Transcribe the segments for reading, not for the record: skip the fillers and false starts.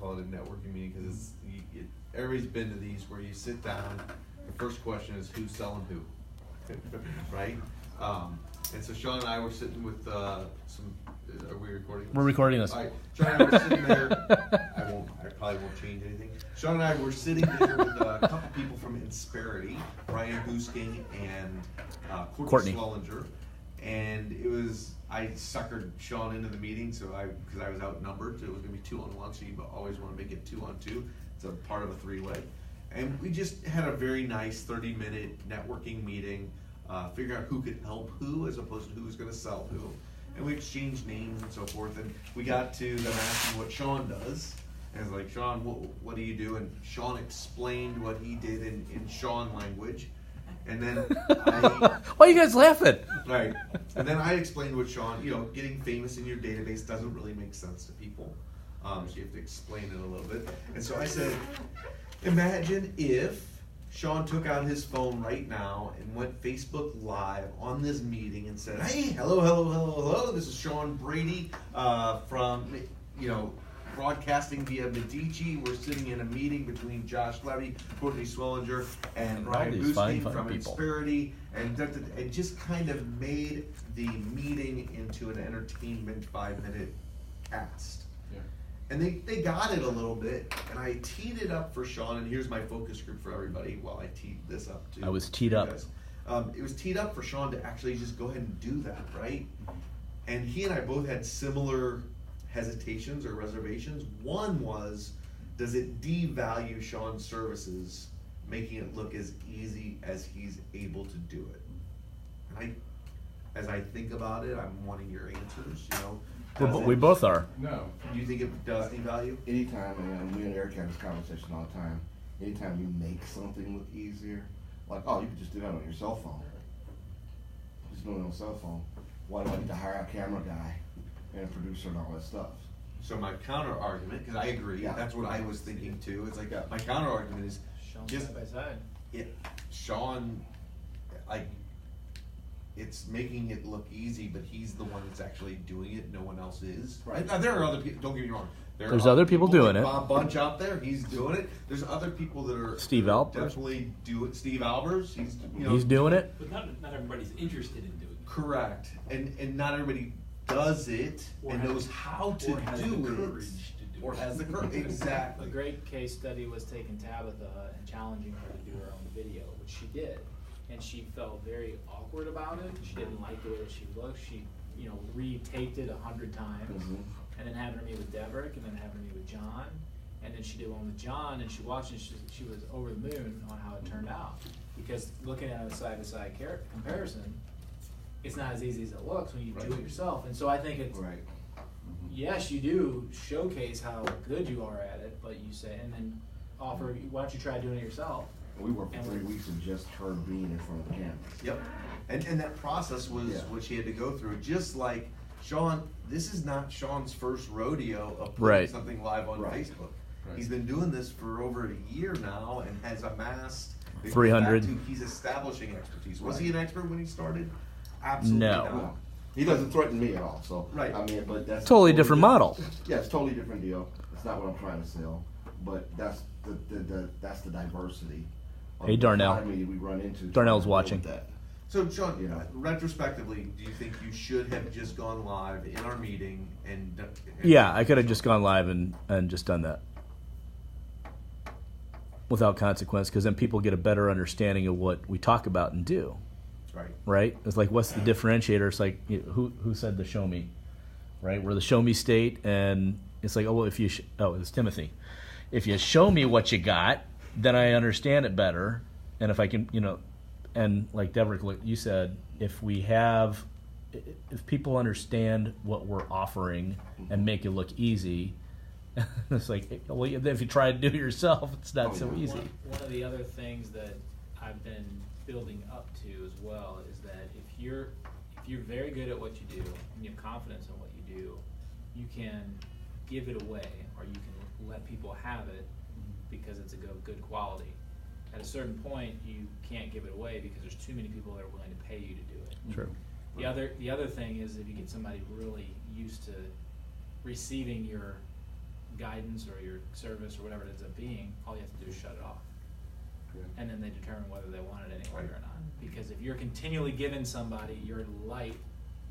call it a networking meeting because everybody's been to these where you sit down. The first question is who's selling who, right? And so Sean and I were sitting with some. Are we recording this? We're recording this. All right. Sean and I were sitting there. I probably won't change anything. Sean and I were sitting there with a couple people from Insperity, Brian Boosking and Courtney Swellinger. And it was, I suckered Sean into the meeting because I was outnumbered. So it was going to be 2-on-1, so you always want to make it 2-on-2. It's a part of a 3-way. And we just had a very nice 30-minute networking meeting, figure out who could help who as opposed to who was going to sell who. And we exchanged names and so forth. And we got to them asking what Sean does. And it's like, Sean, what do you do? And Sean explained what he did in Sean language. And then why are you guys laughing? Right. And then I explained what Sean, getting famous in your database doesn't really make sense to people. So you have to explain it a little bit. And so I said, imagine if Sean took out his phone right now and went Facebook Live on this meeting and said, hey, hello, this is Sean Brady from, broadcasting via Medici. We're sitting in a meeting between Josh Levy, Courtney Swellinger, and Ryan Boosting from Insperity, and just kind of made the meeting into an entertainment 5-minute cast. Yeah. And they got it a little bit, and I teed it up for Sean, and here's my focus group for everybody while I teed this up too. I was teed up. It was teed up for Sean to actually just go ahead and do that, right? And he and I both had similar hesitations or reservations. One was, does it devalue Sean's services, making it look as easy as he's able to do it? And as I think about it, I'm wanting your answers, We both are. No. Do you think it does devalue? Anytime, and we and Eric have this conversation all the time, anytime you make something look easier, like, you could just do that on your cell phone. Just do it on a cell phone. Why do I need to hire a camera guy and a producer and all that stuff? So my counter argument, because I agree, that's what I was thinking too. It's like my counter argument is Sean side by side. Sean, it's making it look easy, but he's the one that's actually doing it. No one else is. Right now, there are other people. Don't get me wrong. There's other people doing it. Bob Bunch out there, he's doing it. There's other people that are Steve Albers. Definitely do it. Steve Albers, he's doing it. But not everybody's interested in doing it. Correct, and not everybody does it and knows how to do it. Or has the courage. Exactly. A great case study was taking Tabitha and challenging her to do her own video, which she did. And she felt very awkward about it. She didn't like the way that she looked. She, retaped it 100 times, and then had her meet with Deverick, and then had her meet with John, and then she did one with John, and she watched it. She was over the moon on how it turned out, because looking at a side-by-side comparison, it's not as easy as it looks when you do it yourself. And so I think it's yes, you do showcase how good you are at it, but you say, and then offer, why don't you try doing it yourself? We worked for 3 weeks and just her being in front of the camera. Yep. And that process was what she had to go through. Just like Sean, this is not Sean's first rodeo of putting something live on Facebook. Right. He's been doing this for over a year now and has amassed 300. He's establishing expertise. Was he an expert when he started? Absolutely not. He doesn't threaten me at all. So but that's totally different model. Yeah, it's totally different deal. It's not what I'm trying to sell, but that's the diversity. Hey, Darnell. We run into Darnell's watching. That. So, Sean, retrospectively, do you think you should have just gone live in our meeting and yeah, I could have just gone live and just done that without consequence, because then people get a better understanding of what we talk about and do. Right? It's like, what's the differentiator? It's like, who said the show me? Right? We're the show me state, and it's like, it's Timothy. If you show me what you got, then I understand it better. And if I can, and like Deverick, you said, if people understand what we're offering and make it look easy, it's like, if you try to do it yourself, it's not so easy. One of the other things that I've been building up to as well is that if you're very good at what you do and you have confidence in what you do, you can give it away, or you can let people have it because it's a good quality. At a certain point, you can't give it away because there's too many people that are willing to pay you to do it. True. The other thing is, if you get somebody really used to receiving your guidance or your service or whatever it ends up being, all you have to do is shut it off. Yeah. And then they determine whether they want it any longer or not. Because if you're continually giving somebody your light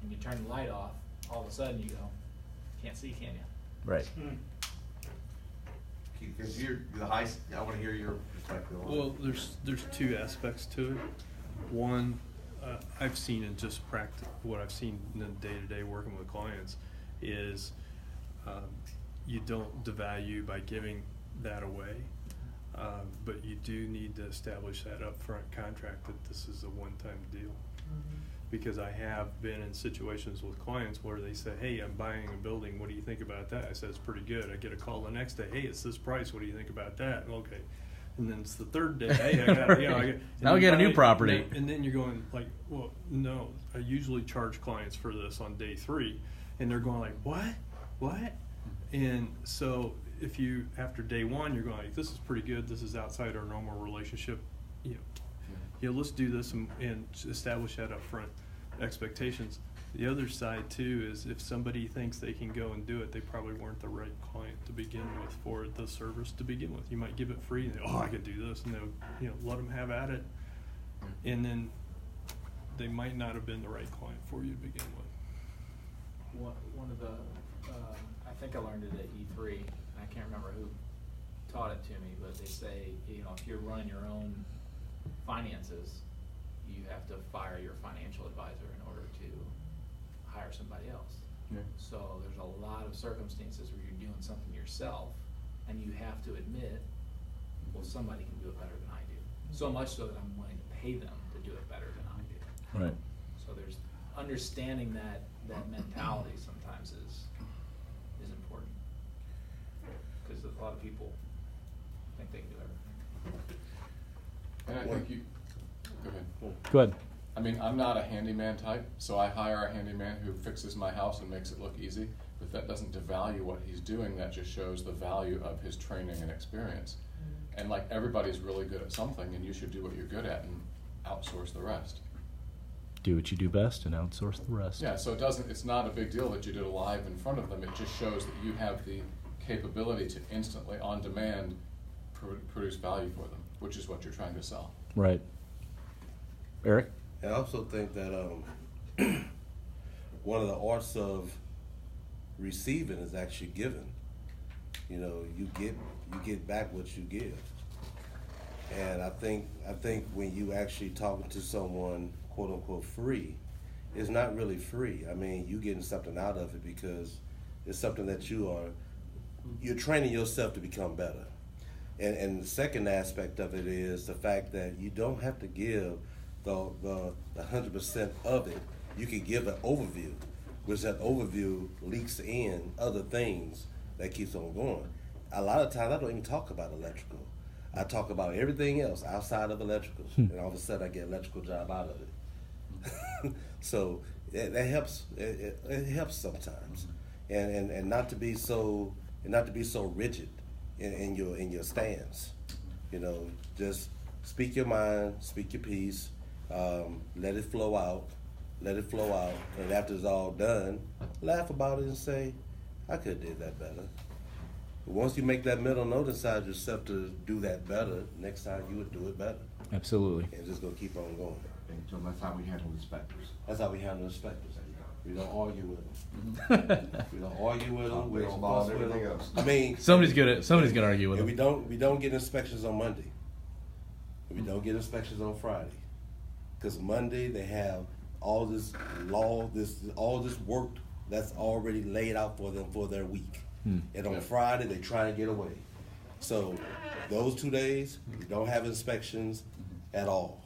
and you turn the light off, all of a sudden you go, can't see, can you? Right. Because you're the high. I want to hear your perspective on Well, there's two aspects to it. One, I've seen in just practice, what I've seen in the day-to-day working with clients is you don't devalue by giving that away, but you do need to establish that upfront contract that this is a one-time deal. Because I have been in situations with clients where they say, hey, I'm buying a building, what do you think about that? I said, it's pretty good. I get a call the next day, hey, it's this price, what do you think about that? Okay. And then it's the third day, hey, I got, you know, now we get a new property. And then you're going like, well, no, I usually charge clients for this on day 3. And they're going like, what? And so if you, after day 1, you're going like, this is pretty good, this is outside our normal relationship, let's do this and establish that upfront expectations. The other side too is if somebody thinks they can go and do it, they probably weren't the right client to begin with for the service to begin with. You might give it free and they, I could do this, and they'll let them have at it, and then they might not have been the right client for you to begin with. One of the, I think I learned it at E3. I can't remember who taught it to me, but they say, if you're running your own finances, you have to fire your financial advisor in order to hire somebody else. Yeah. So there's a lot of circumstances where you're doing something yourself, and you have to admit, well, somebody can do it better than I do. So much so that I'm willing to pay them to do it better than I do. Right. So there's understanding that mentality sometimes is important, because a lot of people think they can do everything. And I think you, go ahead. Go ahead. I mean, I'm not a handyman type, so I hire a handyman who fixes my house and makes it look easy, but that doesn't devalue what he's doing, that just shows the value of his training and experience. And like, everybody's really good at something, and you should do what you're good at and outsource the rest. Do what you do best and outsource the rest. Yeah, so it's not a big deal that you did it live in front of them, it just shows that you have the capability to instantly, on demand, produce value for them, which is what you're trying to sell. Right. Eric? I also think that one of the arts of receiving is actually giving. You get back what you give. And I think when you actually talking to someone quote unquote free, it's not really free. I mean, you getting something out of it because it's something that you're training yourself to become better. And the second aspect of it is the fact that you don't have to give the 100% of it. You can give an overview, which that overview leaks in other things that keeps on going. A lot of times I don't even talk about electrical. I talk about everything else outside of electrical, and all of a sudden I get an electrical job out of it. So that helps. It helps sometimes, and not to be so rigid in your stance. Just speak your mind, speak your piece, let it flow out, and after it's all done, laugh about it and say, I could have did that better. But once you make that mental note inside yourself to do that better, next time you would do it better. Absolutely. And just gonna keep on going. And so that's how we handle inspectors. That's how we handle inspectors. We don't argue with them. We don't argue with them. We don't fuss with them. else. I mean, Somebody's gonna argue with and them. we don't get inspections on Monday. We don't get inspections on Friday, because Monday they have all this all this work that's already laid out for them for their week, and on Friday they try to get away. So those 2 days we don't have inspections at all.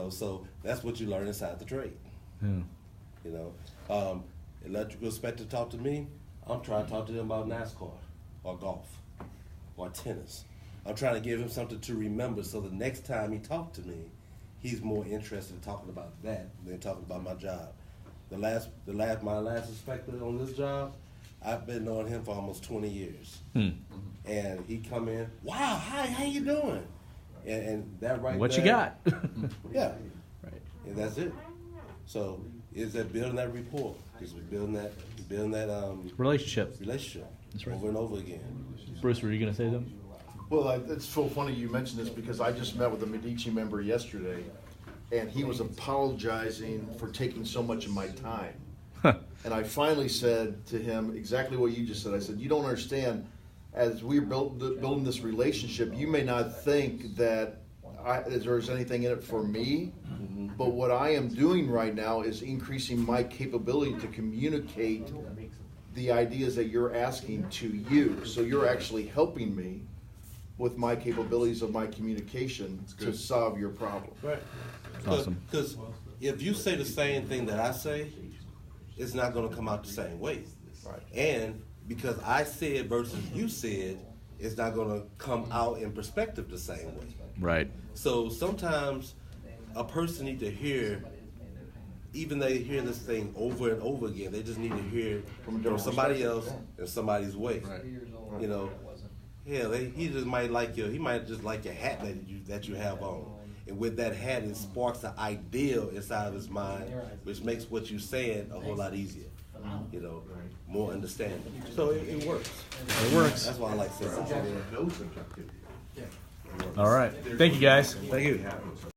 So that's what you learn inside the trade. Electrical inspector talk to me, I'm trying to talk to them about NASCAR or golf or tennis. I'm trying to give him something to remember, so the next time he talks to me, he's more interested in talking about that than talking about my job. My last inspector on this job, I've been knowing him for almost 20 years. And he come in, wow, hi, how you doing? And that right what there, you got? yeah. Right. And that's it. So is that building that rapport? Is we building that Relationship. That's right. over and over again. Bruce, were you going to say something? Well, it's so funny you mentioned this because I just met with a Medici member yesterday, and he was apologizing for taking so much of my time. And I finally said to him exactly what you just said. I said, you don't understand, as we're building this relationship, you may not think that there's anything in it for me, but what I am doing right now is increasing my capability to communicate the ideas that you're asking to you. So you're actually helping me with my capabilities of my communication to solve your problem. Right. Awesome. Because if you say the same thing that I say, it's not going to come out the same way. Right. And because I said versus you said, it's not going to come out in perspective the same way. Right. So sometimes a person needs to hear, even they hear this thing over and over again, they just need to hear it from somebody else in somebody's way. Right. You know, hell, he just might like he might just like your hat that you have on. And with that hat, it sparks an ideal inside of his mind, which makes what you're saying a whole lot easier. You know, more understanding. So it works. It works. That's why I like saying it. No subjectivity. All right. Thank you, guys. Thank you.